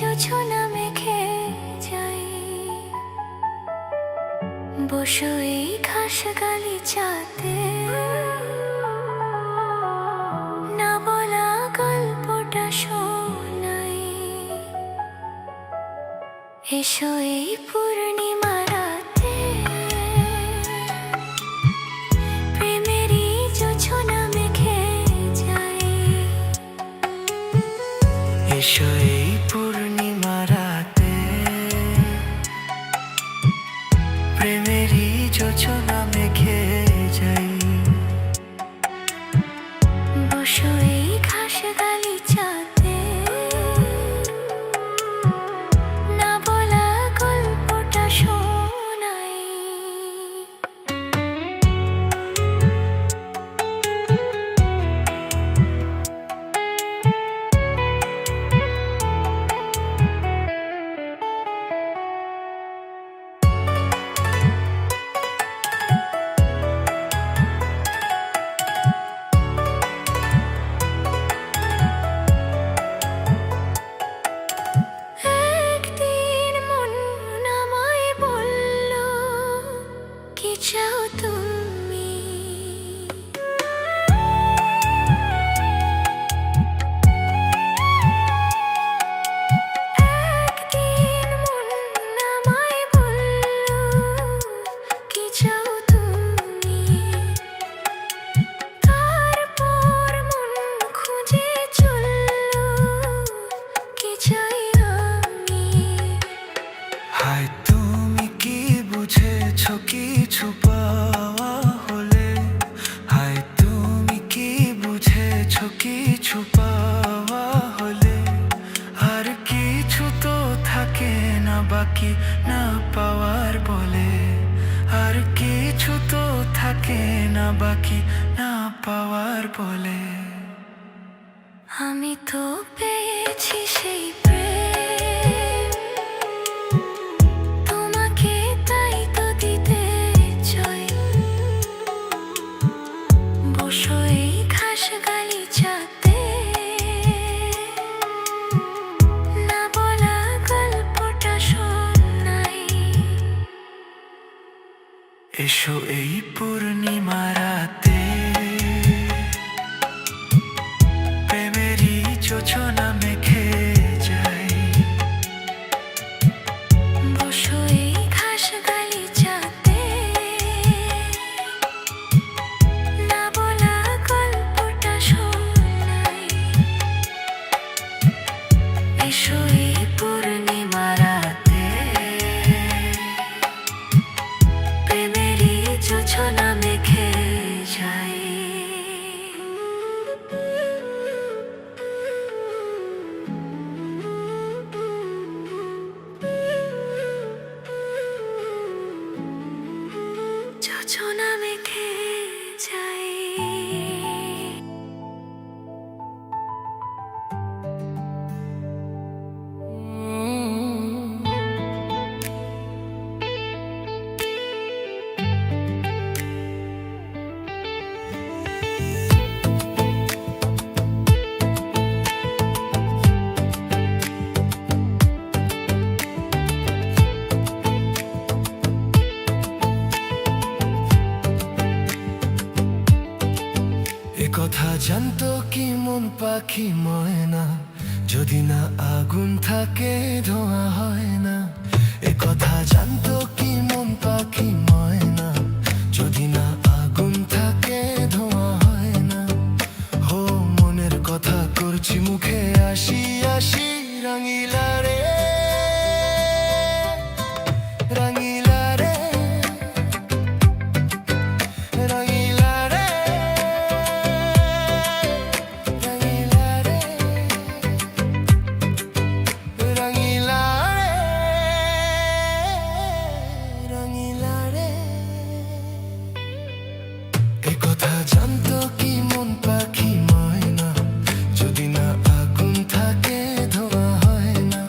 জোছনা মেখে যাই। বসো এই ঘাস গালিচাতে, না বলা গল্পটা শোনাই। এসো এই পূর্ণিমা রাতে, প্রেমেরই জোছনা মেখে যাই। এসো এই পূর্ণিমা রাতে, প্রেমেরই জোছনা মেখে যাই। বসো এই ঘাস গালিচাতে, না বলা গল্পটা শোনাই। একদিন মন আমায় বলল, কি চাও তুমি? একদিন মন আমায় বলল, কি চাও তুমি? তারপর মন খুঁজে চলল, কি চাই আমি? হায় তুমি কি বুঝেছ কিছু পাওয়া হলে? হায় তুমি কি বুঝেছ কিছু পাওয়া হলে? আর কিছু তো থাকে না বাকি না পাওয়ার বলে। আর কিছু তো থাকে না বাকি না পাওয়ার বলে। আমি তো পেয়েছি সেই প্রেম, তোমাকে তাই তো দিতে চাই। বসো এই ঘাস গালিচাতে, না বলা গল্পটা শোনাই। এসো এই পূর্ণিমা রাতে, প্রেমেরই জোছনা মেখে যাই। বসো এই ঘাস গালিচাতে, না বলা গল্পটা শোনাই। এসো এই পূর্ণিমা রাতে, প্রেমেরই জোছনা মেখে যাই। জোছনা মেখে যাই। কথা জানতো কি মন পাখি ময়না, যদি না আগুন থাকে ধোঁয়া হয় না। এ কথা জানতো কি মন পাখি ময়না, যদি না আগুন থাকে ধোঁয়া হয় না। হো মনের কথা করছি মুখে আসি আসি, রাঙিলা রে রাঙিলা রে রাঙিলা রে রাঙিলা রে রাঙিলা রে রাঙিলা রে। এ কথা জানতো কি মন পাখি ময়না, যদি না আগুন থাকে ধোঁয়া হয় না।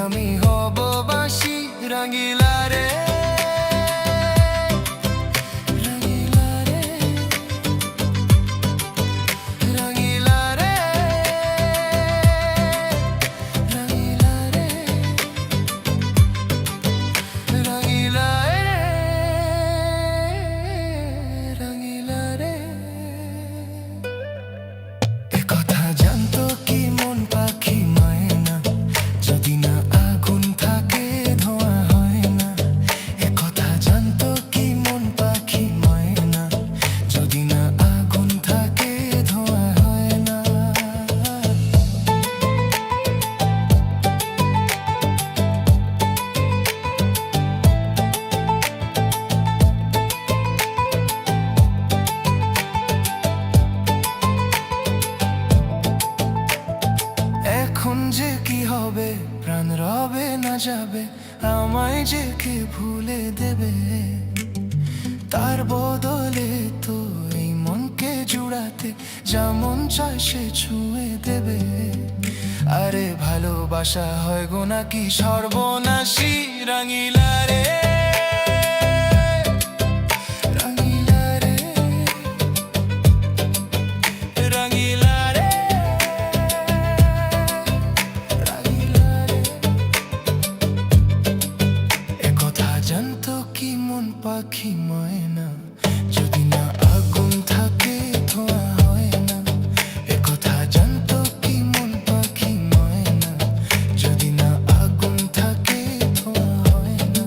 আমি হব বাঁশি রাঙিলা রে রাঙিলা রে রাঙিলা রে রাঙিলা রে রাঙিলা রে রাঙিলা রে একথা জানতো কি মন পাখি ময়না যদি না আগুন থাকে ধোঁয়া হয় না একথা জানতো কি মন পাখি ময়না যদি না আগুন থাকে ধোঁয়া হয় না এখন যে কি হবে প্রাণ রবে না যাবে আমায় যে কে ভুলে দেবে তার বদলে তো এই মনকে জুড়াতে যেমন চায় সে ছুঁয়ে দেবে আরে ভালোবাসা হয় গো নাকি সর্বনাশী রাঙিলা রে রাঙিলা রে রাঙিলা রে রাঙিলা রে একথা জানতো কি মন পাখি ময়না যদি না আগুন থাকে ধোঁয়া হয় না একথা জানতো কি মন পাখি ময়না যদি না আগুন থাকে ধোঁয়া হয় না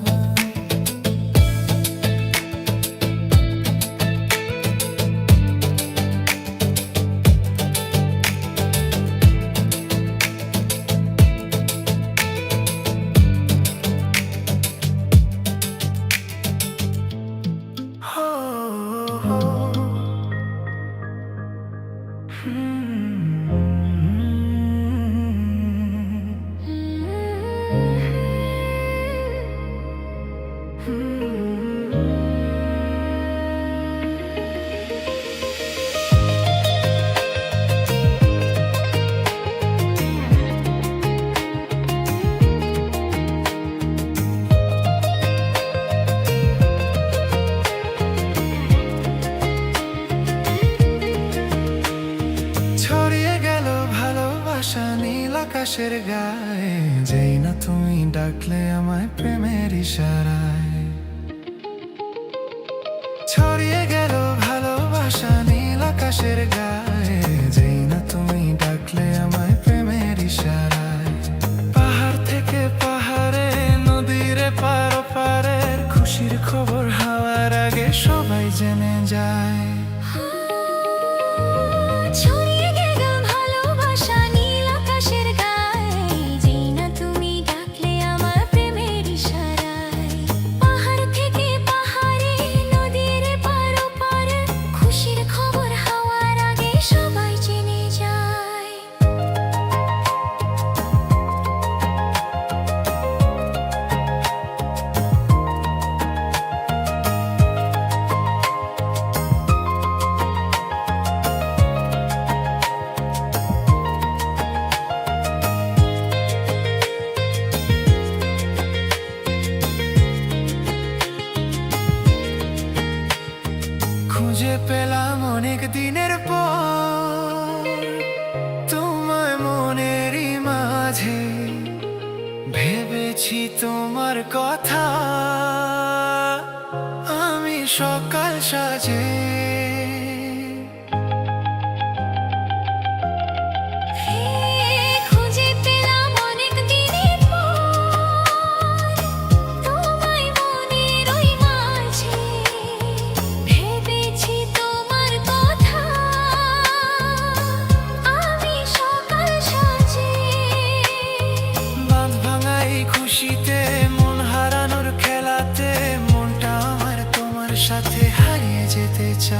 হো হো ছড়িয়ে গেল ভালোবাসা নীল আকাশের গায়ে যেই না তুমি ডাকলে আমায় প্রেমের ইশারায় ছড়িয়ে গেল ভালোবাসা নীল আকাশের গায়ে যেই না তুমি ডাকলে আমায় প্রেমের ইশারায় পাহাড় থেকে পাহাড়ে নদীর পার পারের খুশির খবর হওয়ার আগে সবাই জেনে যায় ছড়িয়ে গেল ভালোবাসা নীল আকাশের গায়ে যেই না তুমি ডাকলে আমার প্রেমের ইশারায় পাহাড় থেকে পাহাড়ে নদীর পার পারে খুশির খবর হওয়ার আগে সবাই জেনে যায় খুঁজে পেলাম অনেক দিনের পর তোমায় মনেরই মাঝে ভেবেছি তোমার কথা আমি সকাল সাজে খুঁজে পেলাম অনেক দিনের পর তোমায় মনের ওই মাঝে ভেবেছি তোমার কথা আমি সকাল সাজে বাঁধ ভাঙা এই খুশিতে মন হারানোর খেলাতে মনটা আমার তোমার সাথে হারিয়ে যেতে চায়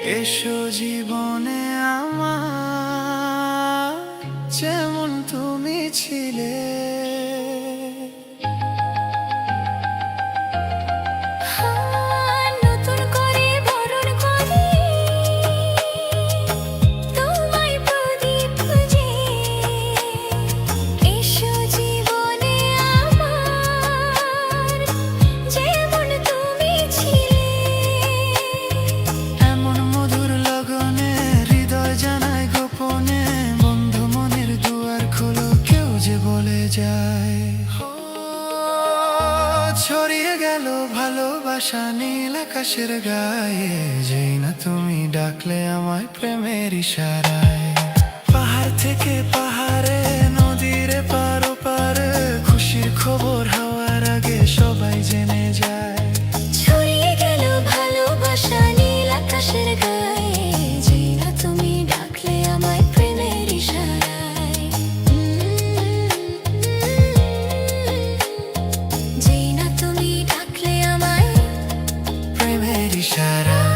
এসো জীবনে আমার, যেমন তুমি ছিলে। নতুন করে বরণ করি তোমায় প্রদীপ খুঁজে। এসো জীবনে আমার, যেমন তুমি ছিলে। এমন মধুর লগনে হৃদয় জানায় গোপনে, বন্ধু মনের দুয়ার খোলো, কেউ যে বলে যায়। ছড়িয়ে গেল ভালোবাসা নীল আকাশের গায়ে, যেই না তুমি ডাকলে আমায় প্রেমের ইশারায়। পাহাড় থেকে পাহাড়ে, নদীর পার ওপারে, খুশির খবর হওয়ার আগে সবাই জেনে যায়। ছড়িয়ে গেল ভালোবাসা নীল আকাশের গায়ে, যেই না তুমি ডাকলে আমায় প্রেমের ইশারায়। যেই না তুমি ডাকলে আমায় প্রেমের ইশারায়।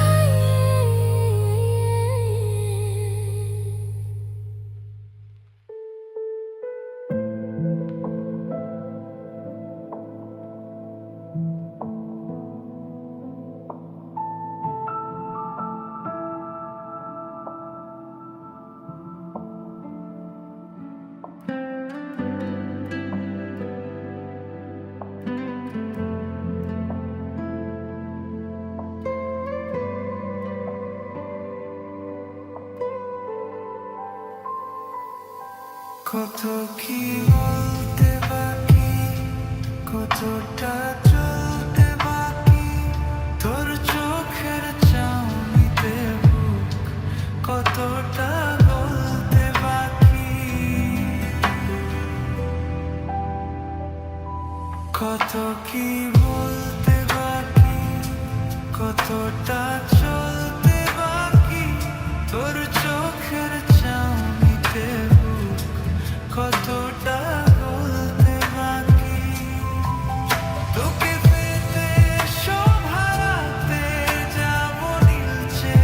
কত কি বলতে বাকি, কতটা চলতে বাকি, তোর চোখের চাউনিতে বুক কতটা বলতে বাকি। কত কি বলতে বাকি, কতটা চলতে বাকি, তোর চোখের চাউনিতে বুক কতটা বলতে বাকি। তোকে পেতে সব হারাতে যাব নীলচে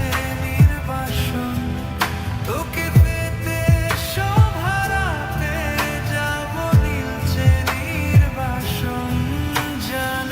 নির্বাসন, তোকে পেতে সব হারাতে যাব নীলচে নির্বাসন। জান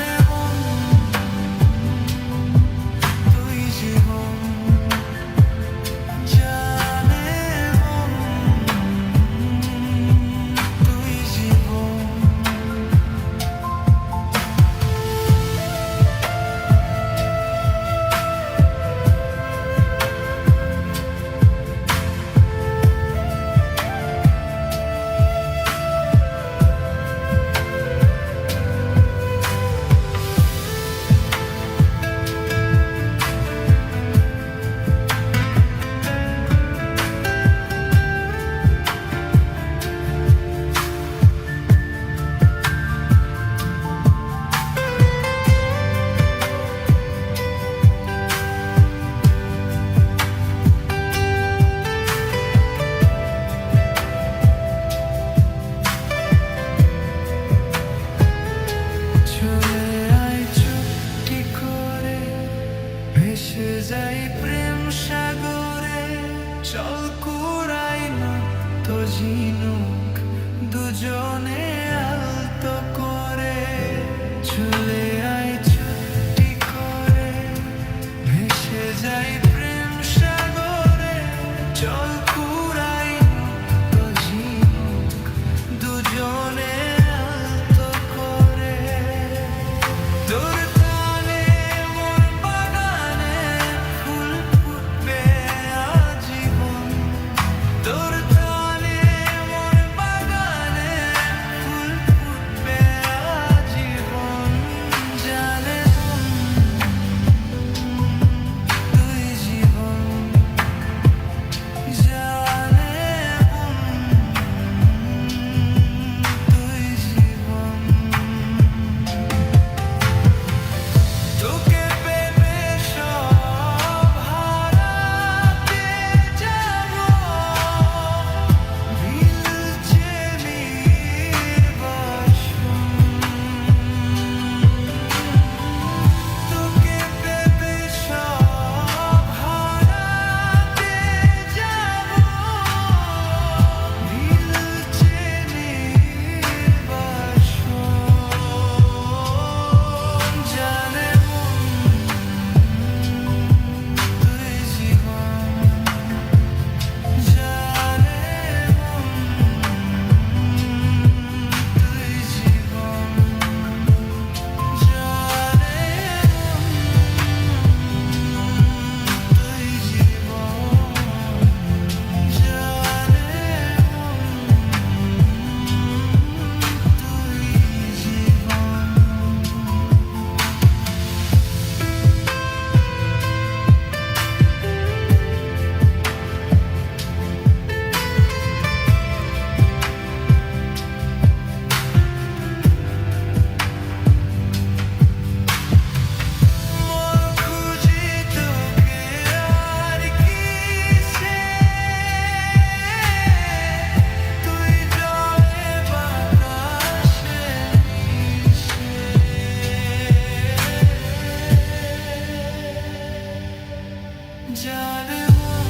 জানে মন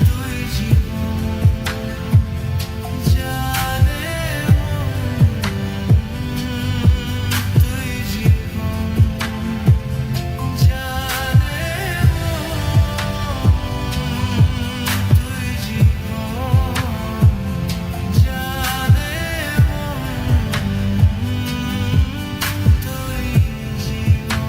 তুই জীবন, জানে মন তুই জীবন, জানে মন তুই জীবন, জানে মন তুই জীবন।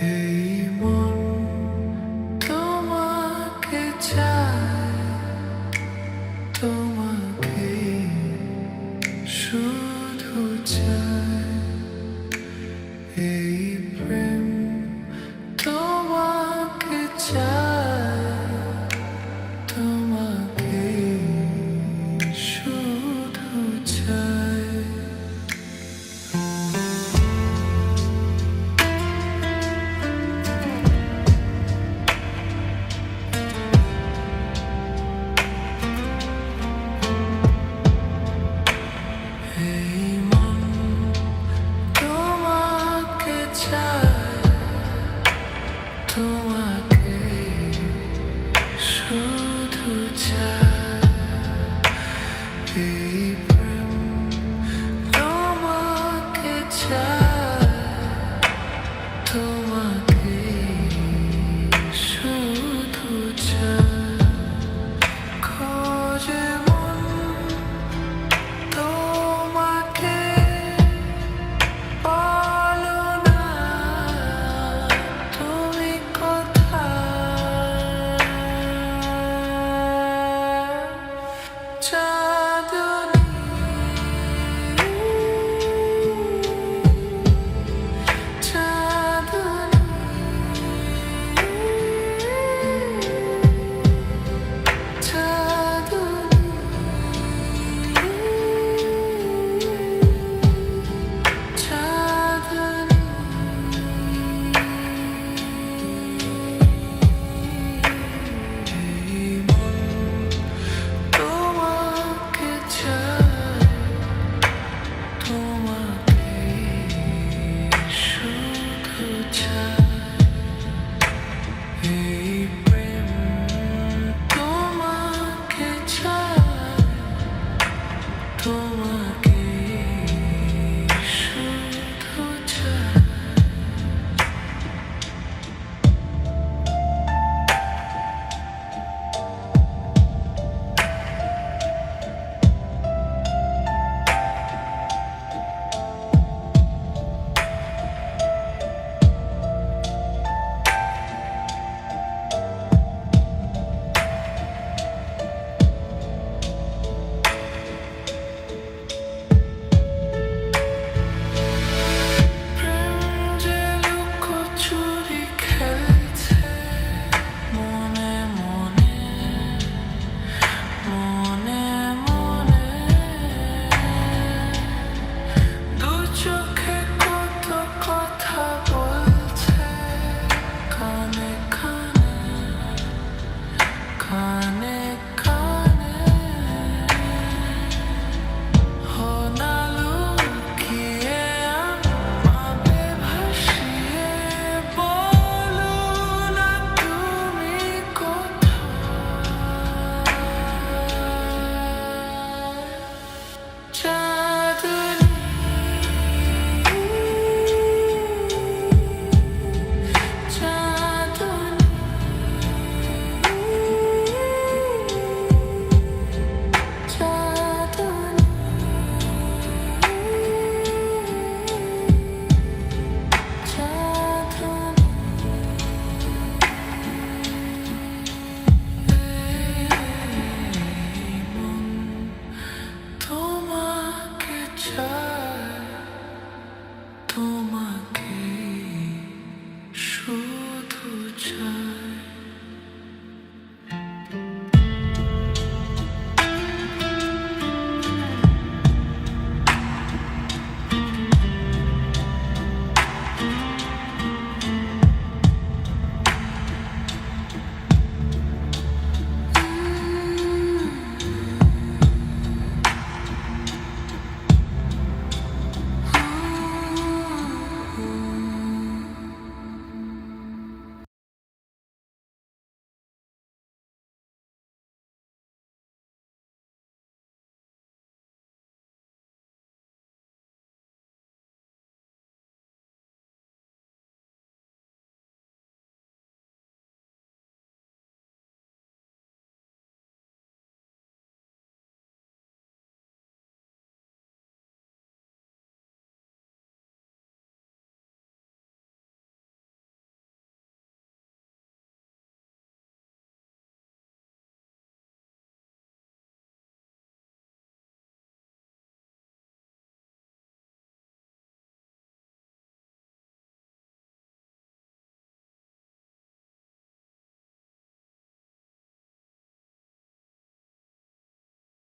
এই মন তোমাকে চায়, তোমাকে শুধু চায়। এই প্রেম তোমাকে চায়, তোমাকে শুধু চায়। এই মন তোমাকে চায়, তোমাকে শুধু চায়। এই প্রেম তোমাকে চায়, তোমাকে শুধু চায়। খোঁজে মন তোমাকে, বলো না তুমি কোথায়।